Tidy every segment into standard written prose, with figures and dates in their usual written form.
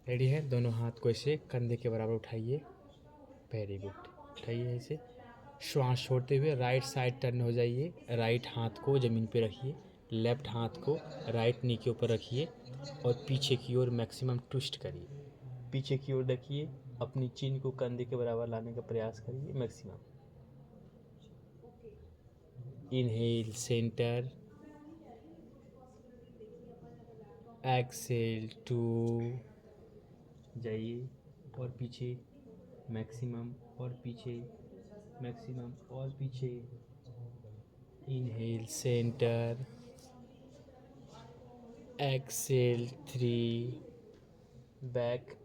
Ready है। दोनों हाथ को ऐसे कंधे के बराबर उठाइए। Very good. उठाइए ऐसे। श्वास छोड़ते हुए राइट साइड टर्न हो जाइए। राइट हाथ को ज़मीन पे रखिए। लेफ्ट हाथ को राइट नी के ऊपर रखिए और पीछे की ओर मैक्सिमम ट्विस्ट करिए। पीछे की ओर देखिए। अपनी चिन को कंधे के बराबर लाने का प्रयास करिए maximum. Inhale centre, exhale two, जाइए और पीछे मैक्सिमम और पीछे मैक्सिमम और पीछे। Inhale centre, exhale three, back,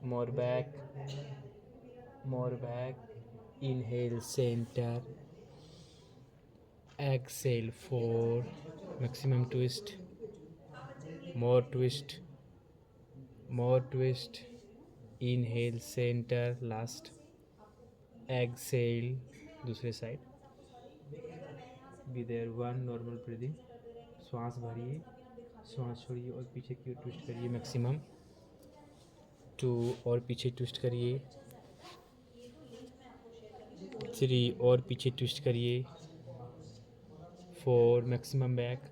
more back, more back. Inhale centre, exhale four, maximum twist, more twist, more twist. Inhale centre, last, exhale दूसरे side. Be there one, normal breathing. श्वास भरिए, श्वास छोड़िए और पीछे की ओर ट्विस्ट करिए मैक्सिमम। टू और पीछे ट्विस्ट करिए। थ्री और पीछे ट्विस्ट करिए। Four maximum back.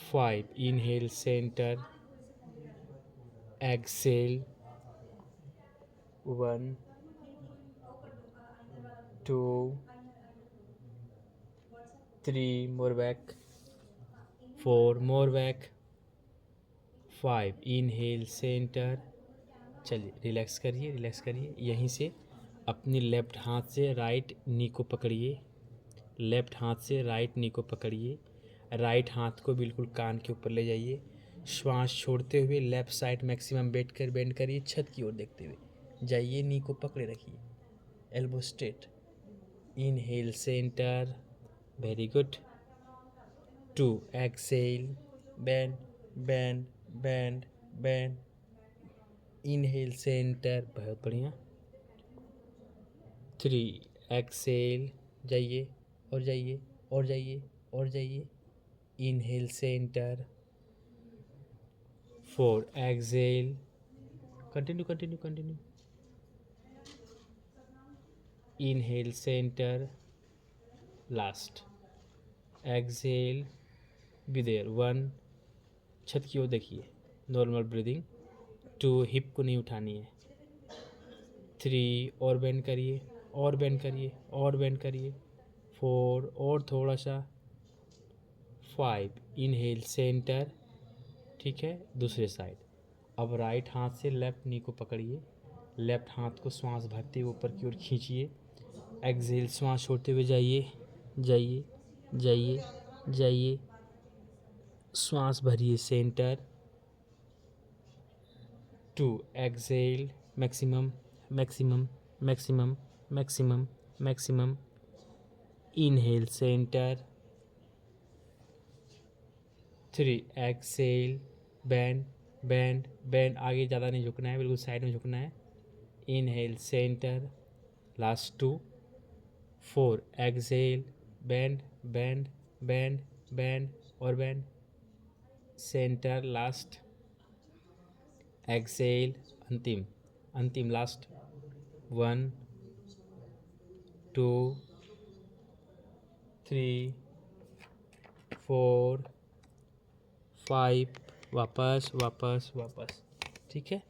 Five inhale centre, exhale one, two, three, more back, four, more back, five inhale centre. चलिए रिलैक्स करिए, रिलैक्स करिए। यहीं से अपनी लेफ्ट हाथ से राइट नी को पकड़िए। लेफ्ट हाथ से राइट नी को पकड़िए। राइट हाथ को बिल्कुल कान के ऊपर ले जाइए। श्वास छोड़ते हुए लेफ्ट साइड मैक्सिमम बेंड करिए, छत की ओर देखते हुए जाइए। नी को पकड़े रखिए, elbow straight. Inhale centre, very good. Two exhale, bend bend bend bend. Inhale centre, बहुत बढ़िया। थ्री एक्सेल, जाइए और जाइए और जाइए और जाइए। Inhale centre, four exhale, continue continue continue. Inhale centre, last, exhale, be there one, छत की ओर देखिए, नॉर्मल ब्रीदिंग। टू, हिप को नहीं उठानी है। थ्री और बेंड करिए और बेंड करिए और बेंड करिए। फोर और थोड़ा सा। फाइव इनहेल सेंटर, ठीक है। दूसरे साइड। अब राइट हाथ से लेफ्ट नी को पकड़िए। लेफ्ट हाथ को श्वास भरते हुए ऊपर की ओर खींचिए। एक्सेल, श्वास छोड़ते हुए जाइए जाइए जाइए जाइए। श्वास भरिए centre. Two exhale, maximum maximum maximum maximum maximum. Inhale centre, three exhale, bend bend bend. आगे ज़्यादा नहीं झुकना है, बिल्कुल साइड में झुकना है। Inhale centre, last two. Four exhale, bend bend bend bend और बैंड। सेंटर, लास्ट, एक्सेल, अंतिम अंतिम last. One, two, three, four, five. वापस वापस वापस, ठीक है।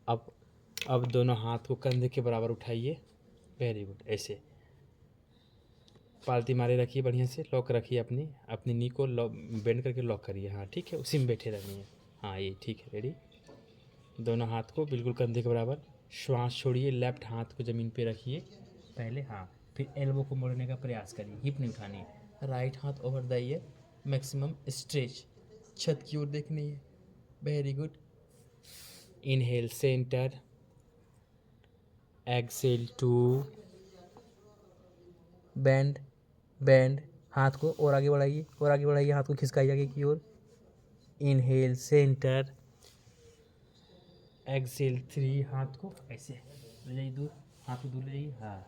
अब दोनों हाथ को कंधे के बराबर उठाइए। Very good. ऐसे पालती मारे रखिए, बढ़िया से लॉक रखिए। अपनी अपनी नी को लॉक बेंड करके लॉक करिए। हाँ ठीक है, उसी में बैठे रहनी है। हाँ ये ठीक है। रेडी। दोनों हाथ को बिल्कुल कंधे के बराबर। श्वास छोड़िए, लेफ्ट हाथ को ज़मीन पे रखिए पहले। हाँ, फिर एल्बो को मोड़ने का प्रयास करिए, हिप नहीं उठानी है। राइट हाथ over the ear, maximum stretch, छत की ओर देखनी है। Very good. Inhale centre, exhale two, bend bend. हाथ को और आगे बढ़ाइए और आगे बढ़ाइए, हाथ को खिसकाइए आगे की ओर। Inhale centre, exhale three. हाथ को ऐसे ले जाइए दूर, हाथ को दूर ले जाइए। हाँ,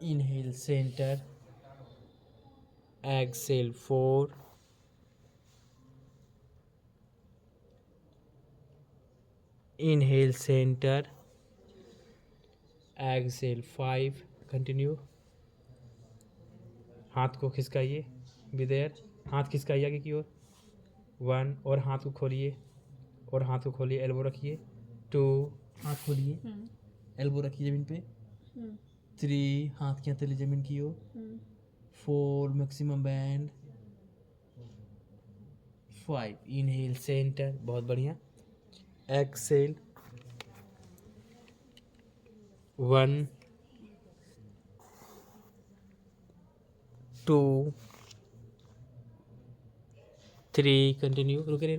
inhale centre, exhale four, inhale centre, exhale 5, continue. हाथ को खिसकाइए, बी देयर, हाथ खिसकाइए आगे की ओर, 1, और हाथ को खोलिए, और हाथ को खोलिए, एल्बो रखिए, 2, हाथ खोलिए, एल्बो रखिए ज़मीन पे, 3, हाथ की हथेली ज़मीन की ओर, 4, मैक्सिमम बैंड, 5, इनहेल सेंटर, बहुत बढ़िया, एक्सहेल 1, 2, 3, कंटिन्यू, रुके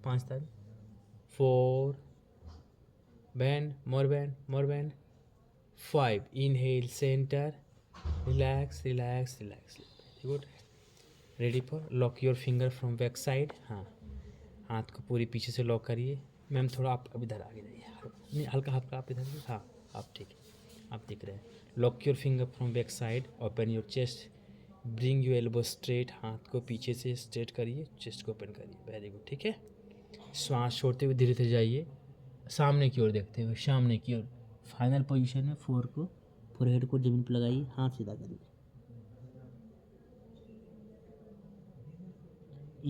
5 तक, 4, band, more band, more band, 5, inhale centre, relax relax relax, good, ready for lock your finger from back side. हाँ, हाथ को पूरी पीछे से लॉक करिए। मैम थोड़ा आप अब इधर आगे जाइए, नहीं हल्का हल्का आप इधर, हाँ आप ठीक है, आप दिख रहे हैं। Lock your finger from back side, open your chest, bring your elbow straight, हाथ को पीछे से स्ट्रेट करिए, चेस्ट को ओपन करिए, वेरी गुड, ठीक है। श्वास छोड़ते हुए धीरे धीरे जाइए, सामने की ओर देखते हुए, सामने की ओर। फाइनल पोजीशन में 4 को फोरहेड को जमीन पर लगाइए, हाथ सीधा करिए।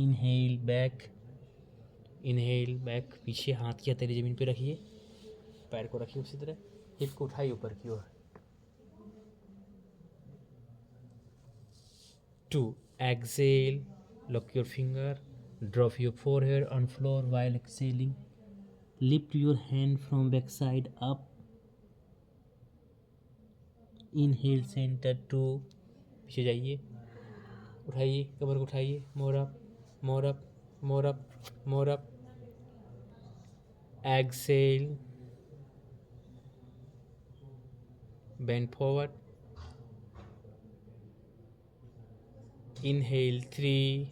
इनहेल बैक, इनहेल बैक, पीछे हाथ की हथेली जमीन पे रखिए, पैर को रखिए उसी तरह, हिप को उठाइए ऊपर की ओर। 2, exhale, lock your finger, drop your forehead on floor while exhaling, lift your hand from back side up, inhale center 2, पीछे जाइए, उठाइए कमर को, उठाइए, more up more up more up more up, exhale, bend forward, inhale 3,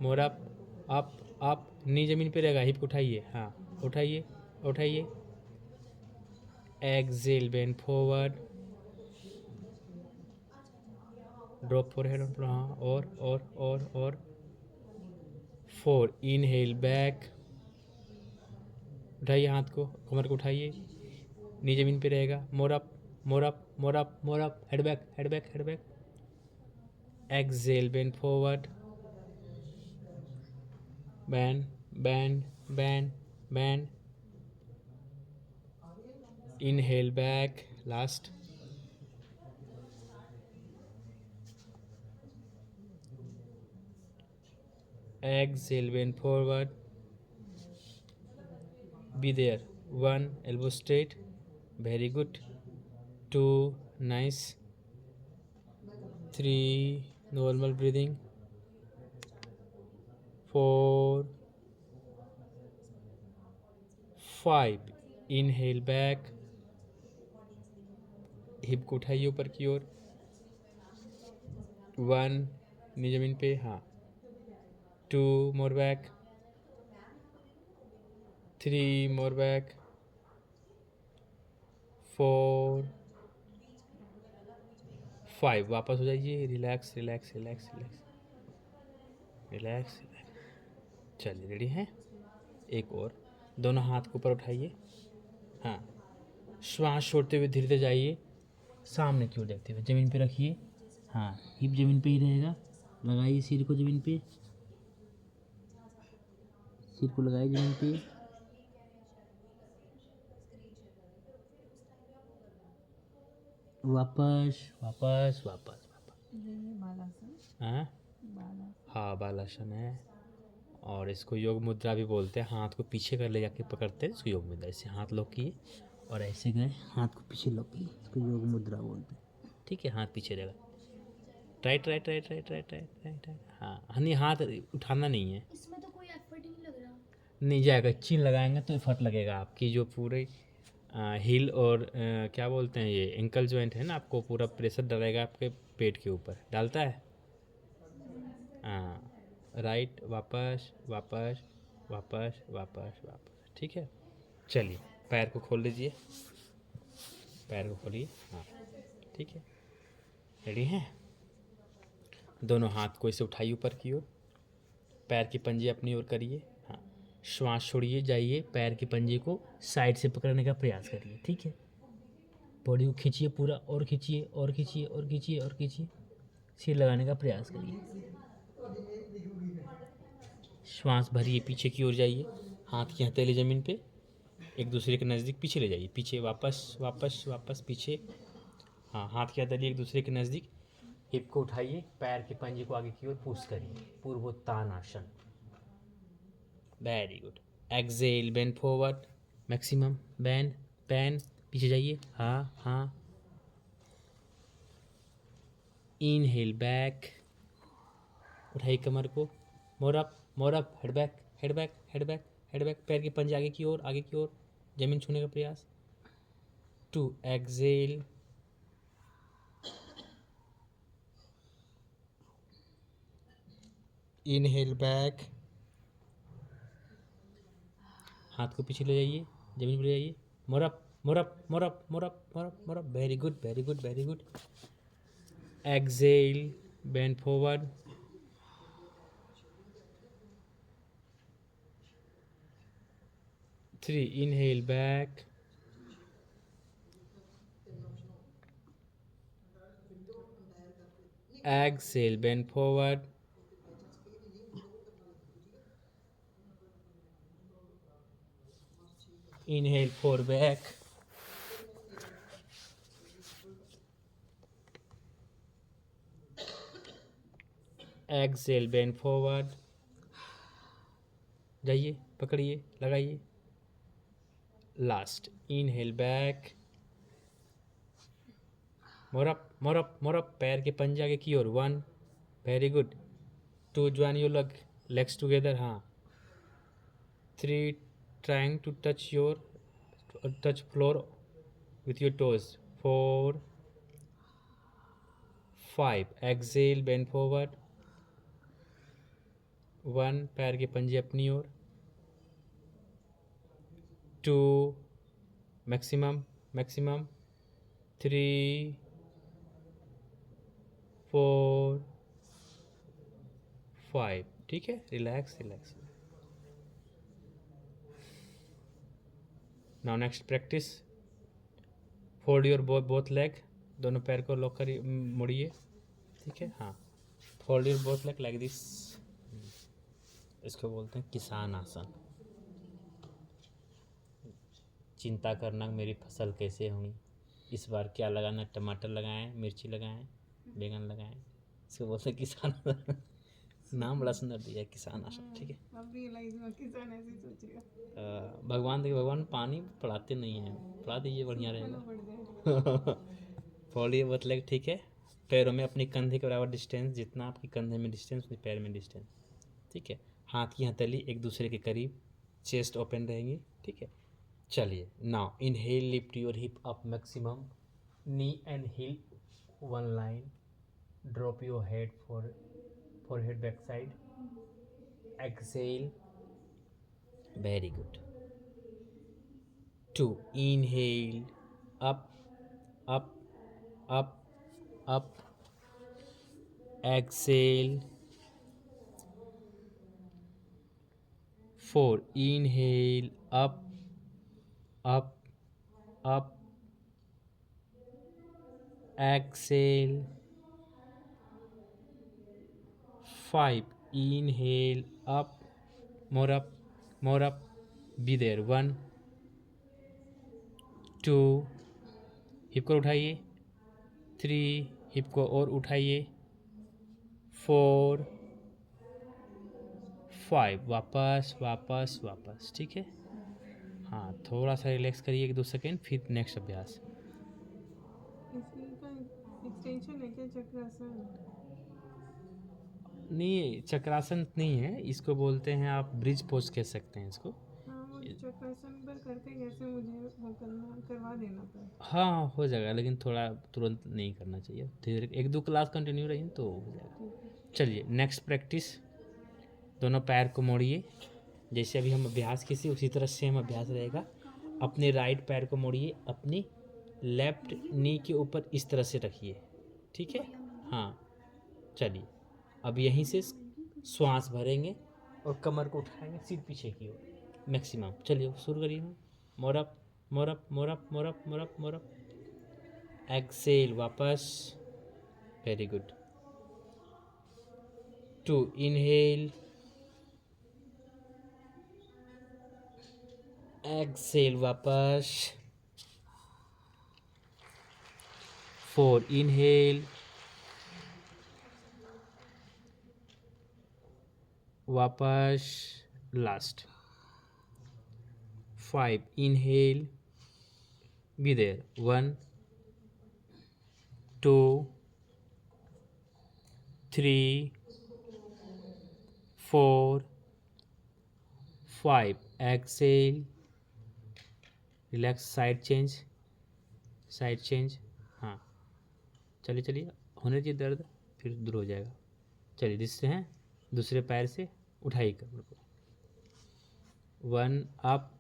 more up up up, knee जमीन पे रहेगा, hip को उठाइए, हाँ उठाइए उठाइए, exhale, bend forward, drop forehead on floor, हाँ, और 4, इनहेल बैक, उठाइए हाथ को, कमर को उठाइए, नी जमीन पे रहेगा, मोर up more up more up more up, head back head back head back, exhale, bend forward, band bend bend band, inhale back, last, exhale, bend forward, be there, 1, elbow straight, very good, 2, nice, 3, normal breathing, 4, 5, inhale back, hip को उठाइए ऊपर की ओर, 1, नी जमीन पे, हाँ, 2, मोर back, 3, मोर back, 4, 5, वापस हो जाइए, relax relax relax relax relax relax. चलिए रेडी हैं, एक और, दोनों हाथ को ऊपर उठाइए, हाँ, श्वास छोड़ते हुए धीरे धीरे जाइए, सामने की ओर देखते हुए, ज़मीन पे रखिए, हाँ हिप ज़मीन पे ही रहेगा, लगाइए सिर को ज़मीन पे, सिर को लगाइए ज़मीन पे, वापस वापस वापस वापस, हाँ हाँ बालासन है, और इसको योग मुद्रा भी बोलते हैं। हाथ को पीछे कर ले जाके पकड़ते हैं इसको योग मुद्रा, ऐसे हाथ लॉक किए और ऐसे गए, हाथ को पीछे लॉक किए, इसको योग मुद्रा बोलते हैं, ठीक है। हाथ पीछे रहेगा, right right right right right right right right, हाँ नहीं हाथ उठाना नहीं है, इसमें तो कोई एफर्ट ही नहीं लग रहा। नहीं जाएगा, चीन लगाएंगे तो एफर्ट लगेगा, आपकी जो पूरे हिल और क्या बोलते हैं ये एंकल जॉइंट है ना, आपको पूरा प्रेशर डालेगा आपके पेट के ऊपर, डालता है, हाँ राइट, वापस वापस वापस वापस वापस, ठीक है। चलिए पैर को खोल लीजिए, पैर को खोलिए, हाँ ठीक है, रेडी हैं। दोनों हाथ को इसे उठाइए ऊपर की ओर, पैर की पंजे अपनी ओर करिए, हाँ, श्वास छोड़िए, जाइए पैर के पंजे को साइड से पकड़ने का प्रयास करिए, ठीक है। बॉडी को खींचिए पूरा, और खींचिए और खींचिए और खींचिए और खींचिए, सिर लगाने का प्रयास करिए। श्वास भरिए, पीछे की ओर जाइए, हाथ की हथेली ज़मीन पे, एक दूसरे के नज़दीक पीछे ले जाइए, पीछे वापस वापस वापस पीछे। हाँ, हाथ की हथेली एक दूसरे के नज़दीक। हिप को उठाइए, पैर के पंजे को आगे की ओर पुश करिए, पूर्वोत्तानासन। Very good. Exhale, bend forward, maximum bend, bend, पीछे जाइए, हाँ हाँ। इनहेल बैक, उठाइए कमर को, more up, head back head back head back head back, पैर के पंजे आगे की ओर, आगे की ओर, जमीन छूने का प्रयास। 2 एक्सेल, इनहेल बैक, हाथ को पीछे ले जाइए, जमीन पर ले जाइए, more up more up more up more up more up more up, very good very good very good. Exhale, bend forward, three inhale back, exhale, bend forward, inhale, 4 back, exhale, bend forward, जाइए, पकड़िए, लगाइए, last, inhale back, more up more up more up, पैर के पंजे आगे की ओर, 1, very good, 2, join your legs together, हाँ, 3, trying to touch floor with your toes, 4, 5, exhale, bend forward, 1, पैर के पंजे अपनी ओर, 2, मैक्सिमम मैक्सिमम, 3, 4, 5, ठीक है। Relax relax. Now next practice, fold your both leg, दोनों पैर को लॉक करिए, मोड़िए, ठीक है। हाँ, fold your both leg like this, इसको बोलते हैं किसान आसन। चिंता करना मेरी फसल कैसे होगी, इस बार क्या लगाना, टमाटर लगाएं, मिर्ची लगाएं, बैंगन लगाएं, इसको बोलते हैं किसान आसन। नाम बड़ा सुंदर दिया है, किसान आसन, ठीक है। अब रियलाइज हुआ किसान ऐसे ही सोचेगा। भगवान देखिए, भगवान पानी पढ़ाते नहीं हैं, पढ़ा दीजिए, बढ़िया रहेगा। पड़ जाए। फॉलिए बोथ लेग, ठीक है। पैरों में अपनी कंधे के बराबर डिस्टेंस, जितना आपकी कंधे में डिस्टेंस उतनी पैर में डिस्टेंस, ठीक है। हाथ की हथेली एक दूसरे के करीब, चेस्ट ओपन रहेंगी, ठीक है। चलिए, now inhale, lift your hip up maximum, knee and heel one line, drop your head for head back side, exhale, very good. 2, inhale, up, up, up, up, exhale, 4, inhale, up, up, up, exhale, 5, inhale, up, more up, more up, be there, 1, 2, hip को उठाइए, 3, hip को और उठाइए, 4, 5, वापस वापस वापस, ठीक है। हाँ, थोड़ा सा रिलैक्स करिए 1-2 सेकेंड, फिर नेक्स्ट अभ्यास। इसी का एक्सटेंशन है क्या चक्रासन? नहीं, चक्रासन नहीं है, इसको बोलते हैं, आप ब्रिज पोज कह सकते हैं इसको। हाँ, वो चक्रासन पर करते कैसे, मुझे वो करवा देना था। हाँ, हो जाएगा, लेकिन थोड़ा तुरंत नहीं करना चाहिए, धीरे 1-2 क्लास कंटिन्यू रही तो हो जाएगा। चलिए, नेक्स्ट प्रैक्टिस, दोनों पैर को मोड़िए, जैसे अभी हम अभ्यास किए उसी तरह सेम अभ्यास रहेगा। अपने राइट पैर को मोड़िए, अपनी लेफ्ट नी के ऊपर इस तरह से रखिए, ठीक है। हाँ, चलिए, अब यहीं से श्वास भरेंगे और कमर को उठाएंगे, सिर पीछे की ओर, मैक्सिमम। चलिए शुरू करिए। More up more up more up more up more up more up. Exhale वापस। Very good. 2 इनहेल, एक्सेल वापस। 4 इनहेल, वापस last. 5 inhale, be there. 1 2 3 4 5। Exhale, relax, side change, side change. हाँ चलिए चलिए, होने दीजिए दर्द, फिर दूर हो जाएगा। चलिए जिससे हैं दूसरे पैर से उठाइए कमर को। 1 अप